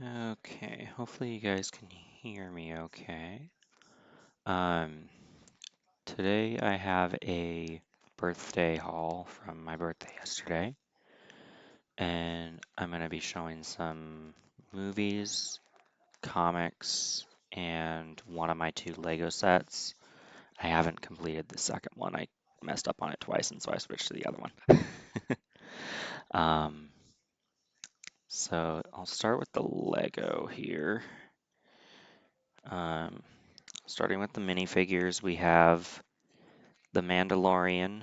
Okay, hopefully you guys can hear me okay. Um, Today I have a birthday haul from my birthday yesterday, and I'm going to be showing some movies, comics, and one of my two Lego sets. I haven't completed the second one. I messed up on it twice, and so I switched to the other one. Um, so I'll start with the Lego here. Um, Starting with the minifigures, we have the Mandalorian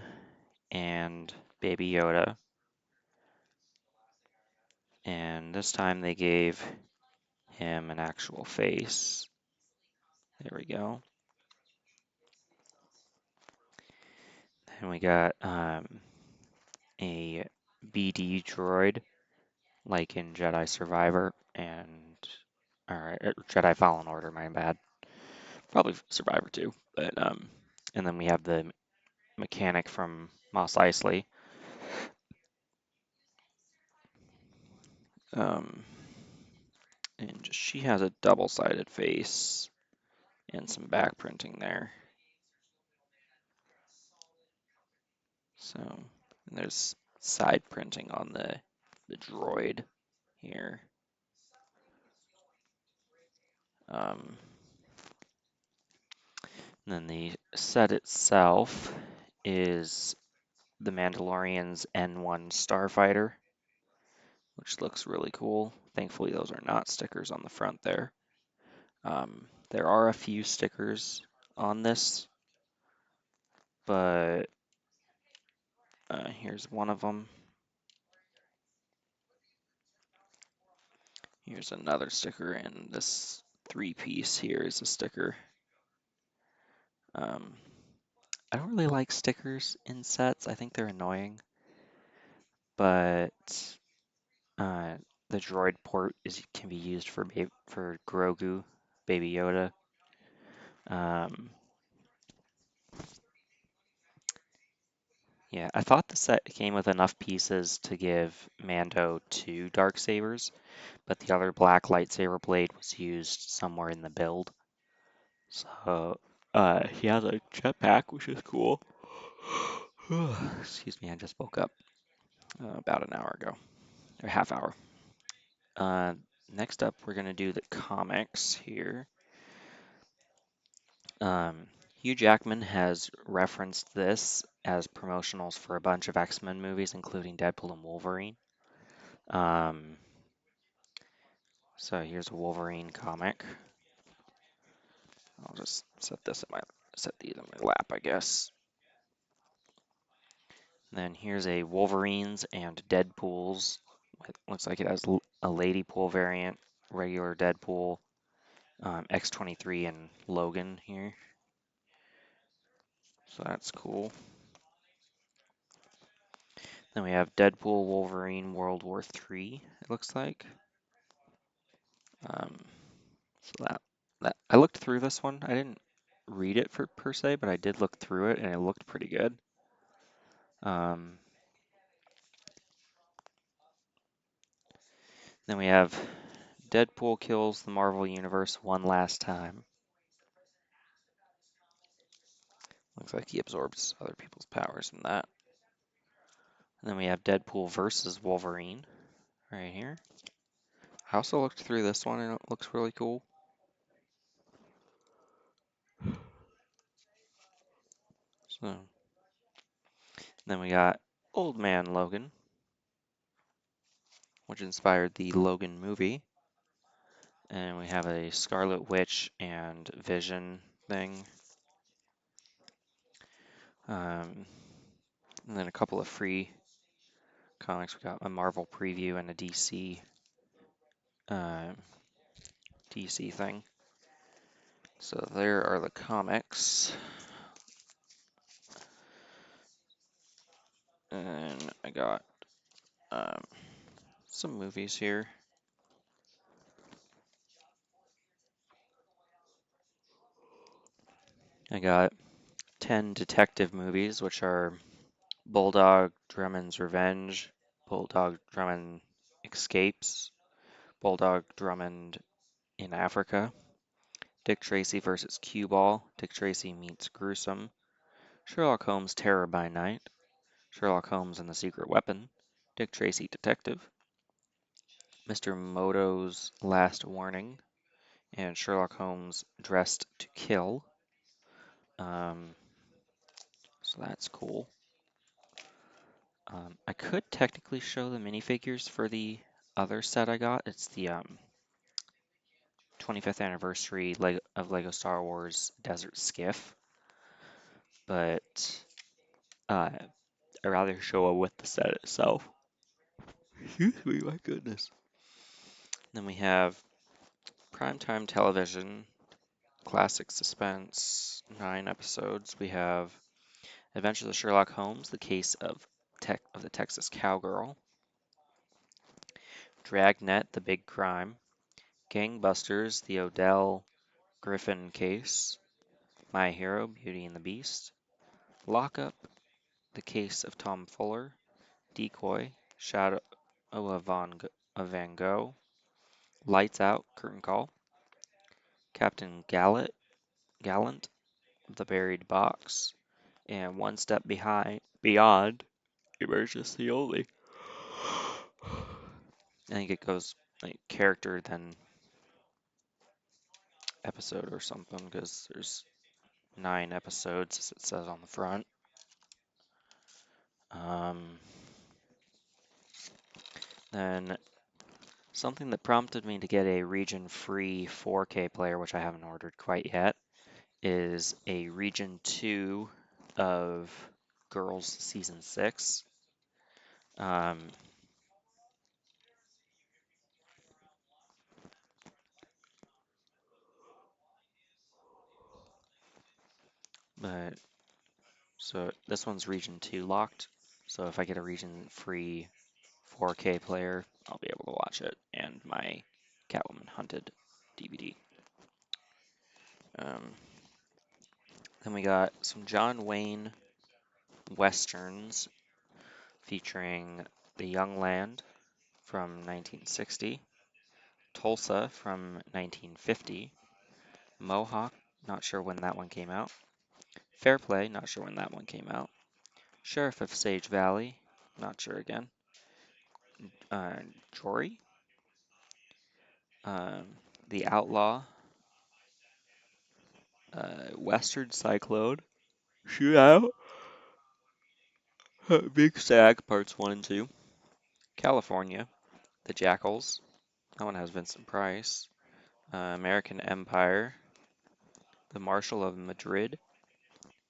and Baby Yoda. And this time they gave him an actual face. There we go. And we got a BD droid, like in Jedi Survivor or Jedi Fallen Order, my bad. Probably Survivor too. And then we have the mechanic from Mos Eisley. Um, and she has a double-sided face and some back printing there. So and there's side printing on the droid here. Um, and then the set itself is the Mandalorian's N1 Starfighter, which looks really cool. Thankfully, those are not stickers on the front there. There are a few stickers on this, but here's one of them. Here's another sticker, and this three-piece here is a sticker. Um, I don't really like stickers in sets. I think they're annoying, but uh, the droid port can be used for Grogu, Baby Yoda. Um, yeah, I thought the set came with enough pieces to give Mando two dark sabers, but the other black lightsaber blade was used somewhere in the build. So he has a jetpack, which is cool. Excuse me, I just woke up about an hour ago, or half hour. Uh, Next up, we're going to do the comics here. Um, Hugh Jackman has referenced this as promotionals for a bunch of X-Men movies, including Deadpool and Wolverine. Um, so here's a Wolverine comic. I'll just set these in my lap, I guess. Then here's a Wolverines and Deadpools. It looks like it has a Ladypool variant, regular Deadpool, X-23, and Logan here. So that's cool. Then we have Deadpool, Wolverine, World War III, it looks like. Um, so that I looked through this one. I didn't read it per se, but I did look through it and it looked pretty good. Um, then we have Deadpool kills the Marvel Universe one last time. Looks like he absorbs other people's powers in that. And then we have Deadpool versus Wolverine right here. I also looked through this one and it looks really cool. So then we got Old Man Logan, which inspired the Logan movie. And we have a Scarlet Witch and Vision thing. Um, and then a couple of free comics. We got a Marvel preview and a uh, DC thing. So there are the comics. And I got um, some movies here. I got 10 detective movies, which are Bulldog Drummond's Revenge, Bulldog Drummond Escapes, Bulldog Drummond in Africa, Dick Tracy versus Cue Ball, Dick Tracy meets Gruesome, Sherlock Holmes Terror by Night, Sherlock Holmes and the Secret Weapon, Dick Tracy Detective, Mr. Moto's Last Warning, and Sherlock Holmes Dressed to Kill. Um, so that's cool. I could technically show the minifigures for the other set I got. It's the 25th anniversary of Lego Star Wars Desert Skiff, but I'd rather show it with the set itself. Excuse me, my goodness. Then we have primetime television, classic suspense, 9 episodes. We have Adventures of Sherlock Holmes, The Case of the Texas Cowgirl, Dragnet, The Big Crime, Gangbusters, The Odell Griffin Case, My Hero, Beauty and the Beast, Lockup, The Case of Tom Fuller, Decoy, Shadow of Van Gogh, Lights Out, Curtain Call, Captain Gallant, The Buried Box, and One Step Beyond, Emergency Only. I think it goes like character then episode or something because there's 9 episodes as it says on the front. Um, then something that prompted me to get a region-free 4K player, which I haven't ordered quite yet, is a Region 2 of Girls Season 6. Um, but so this one's Region 2 locked. So if I get a region free 4K player, I'll be able to watch it and my Catwoman Hunted DVD. Um, then we got some John Wayne westerns featuring The Young Land from 1960, Tulsa from 1950, Mohawk, not sure when that one came out, Fair Play, not sure when that one came out, Sheriff of Sage Valley, not sure again, uh, Jory, um, The Outlaw, Western Cyclone, Shootout, Big Stag, Parts 1 and 2, California, The Jackals, that one has Vincent Price, American Empire, The Marshal of Madrid,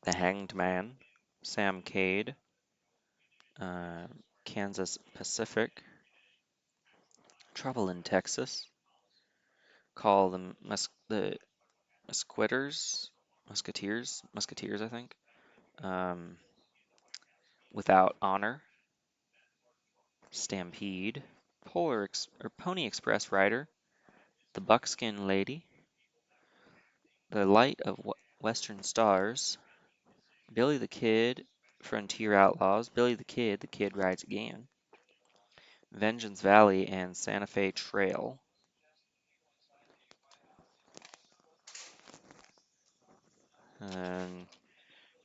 The Hanged Man, Sam Cade, uh, Kansas Pacific, Trouble in Texas, Call the Musketeers, I think, um, Without Honor, Stampede, Pony Express Rider, The Buckskin Lady, The Light of Western Stars, Billy the Kid, Frontier Outlaws, Billy the Kid Rides Again, Vengeance Valley, and Santa Fe Trail. And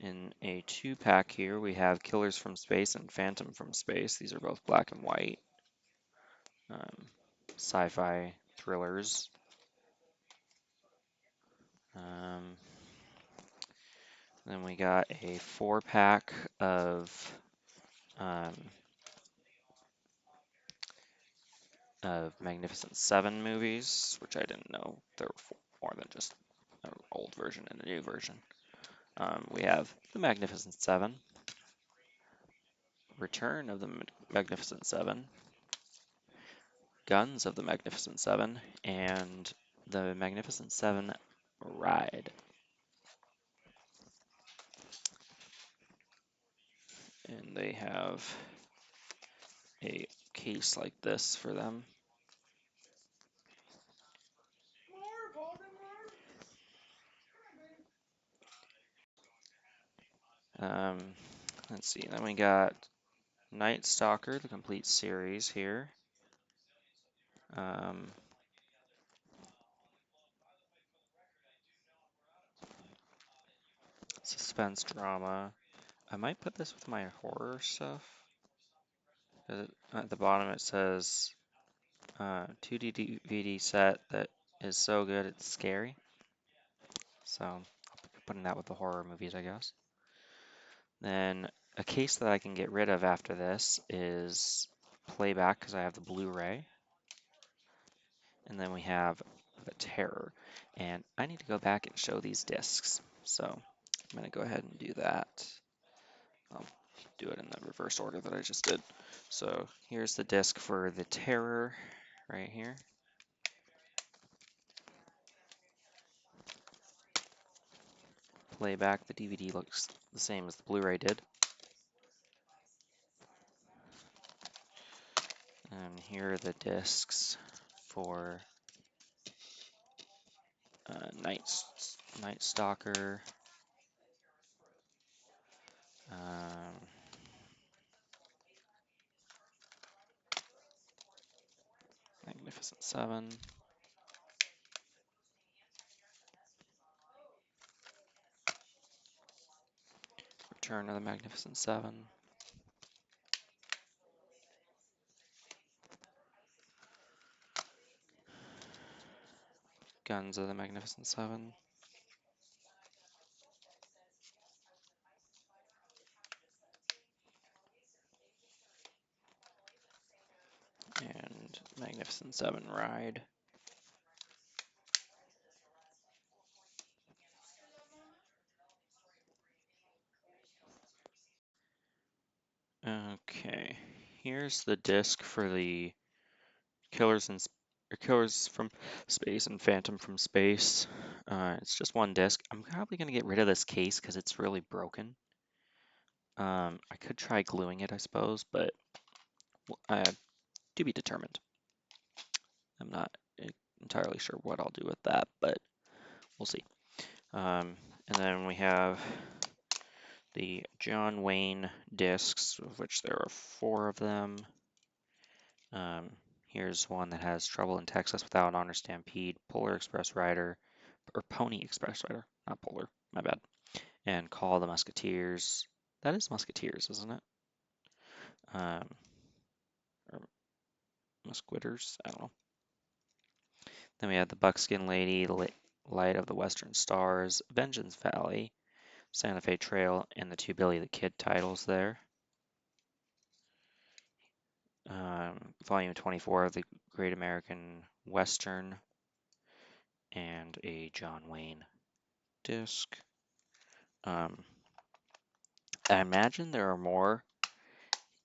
in a 2-pack here, we have Killers from Space and Phantom from Space. These are both black and white sci-fi thrillers. Um, then we got a 4-pack um, of Magnificent Seven movies, which I didn't know there were more than just an old version and a new version. We have The Magnificent Seven, Return of the Magnificent Seven, Guns of the Magnificent Seven, and The Magnificent Seven Ride. And they have a case like this for them. Um, let's see, then we got Night Stalker, the complete series here. suspense drama. I might put this with my horror stuff. At the bottom it says 2D DVD set that is so good it's scary. So I'll be putting that with the horror movies, I guess. Then a case that I can get rid of after this is Playback because I have the Blu-ray. And then we have the Terror. And I need to go back and show these discs. So I'm going to go ahead and do that. I'll do it in the reverse order that I just did. So here's the disc for the Terror right here. Playback, the DVD looks the same as the Blu-ray did. And here are the discs for Night Stalker, Magnificent Seven, Return of the Magnificent Seven, Guns of the Magnificent Seven, and Magnificent Seven Ride. Okay, here's the disc for the Killers from Space and Phantom from Space. It's just one disc. I'm probably going to get rid of this case because it's really broken. I could try gluing it, I suppose, but to be determined. I'm not entirely sure what I'll do with that, but we'll see. And then we have the John Wayne discs, of which there are 4 of them. Here's one that has Trouble in Texas Without Honor Stampede, Polar Express Rider, or Pony Express Rider, not Polar, my bad, and Call of the Musketeers. That is Musketeers, isn't it? Or Musquiters, I don't know. Then we have the Buckskin Lady, Light of the Western Stars, Vengeance Valley, Santa Fe Trail, and the 2 Billy the Kid titles there. Volume 24 of the Great American Western, and a John Wayne disc. I imagine there are more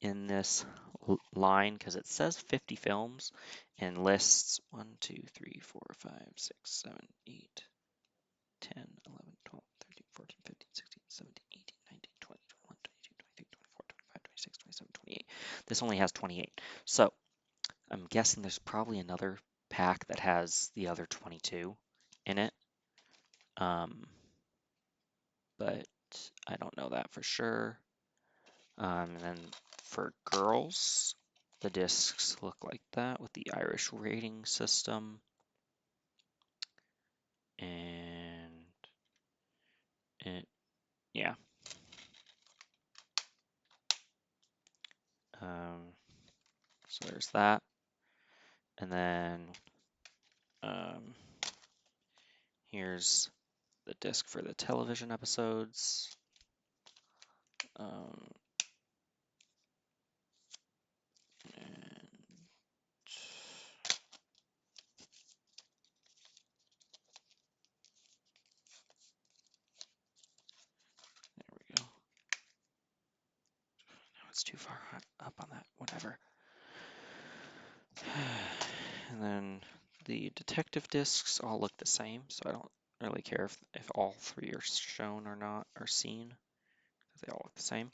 in this line because it says 50 films and lists 1, 2, 3, 4, 5, 6, 7, 8, 10, 11, 12, 13, 14, 15, 16, 17, 18, 19, 20, 21, 22, 23, 24, 25, 26, 27, 28. This only has 28. So I'm guessing there's probably another pack that has the other 22 in it. But I don't know that for sure. And then for girls, the discs look like that with the Irish rating system. And yeah. So there's that. And then here's the disc for the television episodes. And there we go. No, it's too far up on that, whatever. And then the detective discs all look the same, so I don't really care if all 3 are shown or not, or seen, because they all look the same.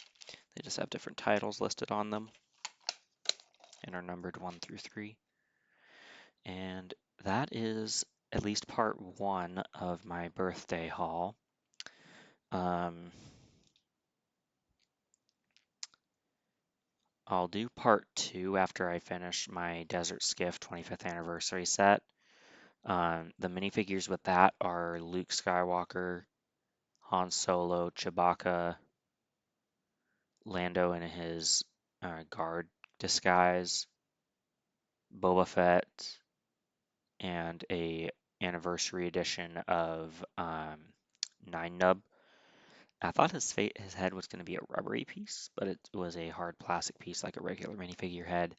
They just have different titles listed on them and are numbered 1 through 3. And that is at least part 1 of my birthday haul. I'll do part 2 after I finish my Desert Skiff 25th anniversary set. The minifigures with that are Luke Skywalker, Han Solo, Chewbacca, Lando in his guard disguise, Boba Fett, and a anniversary edition of Nine Nub. I thought his head was going to be a rubbery piece, but it was a hard plastic piece like a regular minifigure head,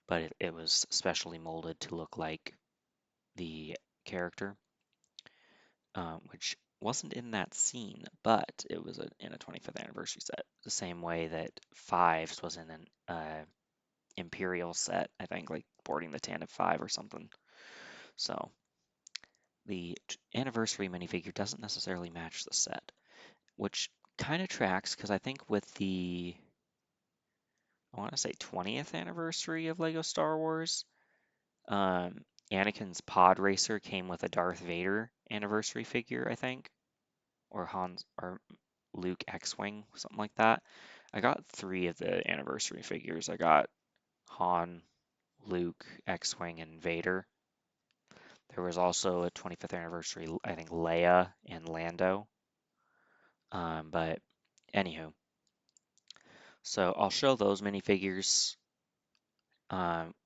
but it was specially molded to look like the character, which wasn't in that scene, but it was in a 25th anniversary set, the same way that Fives was in an Imperial set, I think, like boarding the Tantive 5 or something. So the anniversary minifigure doesn't necessarily match the set, which kind of tracks because I think with I want to say 20th anniversary of Lego Star Wars, um, Anakin's pod racer came with a Darth Vader anniversary figure, I think, or Han's or Luke X-Wing, something like that. I got 3 of the anniversary figures. I got Han, Luke, X-Wing, and Vader. There was also a 25th anniversary, I think Leia and Lando. But anywho, so I'll show those minifigures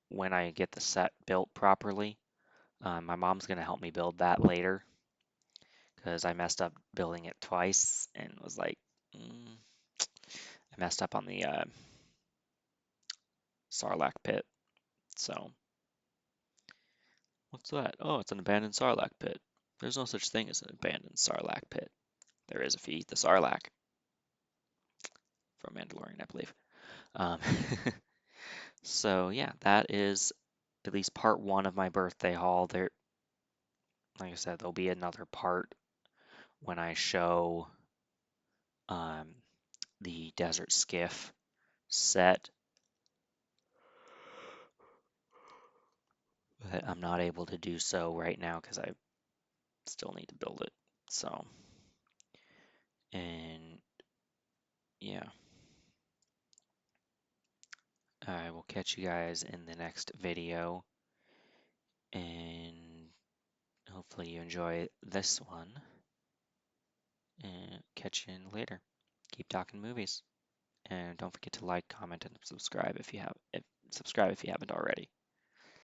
when I get the set built properly. My mom's gonna help me build that later because I messed up building it twice and was like, I messed up on the Sarlacc pit. So what's that? Oh, it's an abandoned Sarlacc pit. There's no such thing as an abandoned Sarlacc pit. There is if you eat the Sarlacc from Mandalorian, I believe. Um, so yeah, that is at least part 1 of my birthday haul. There, like I said, there'll be another part when I show um, the Desert Skiff set, but I'm not able to do so right now because I still need to build it. So, and yeah, I will catch you guys in the next video, and hopefully you enjoy this one, and catch you in later. Keep talking movies, and don't forget to like, comment, and subscribe if you haven't already.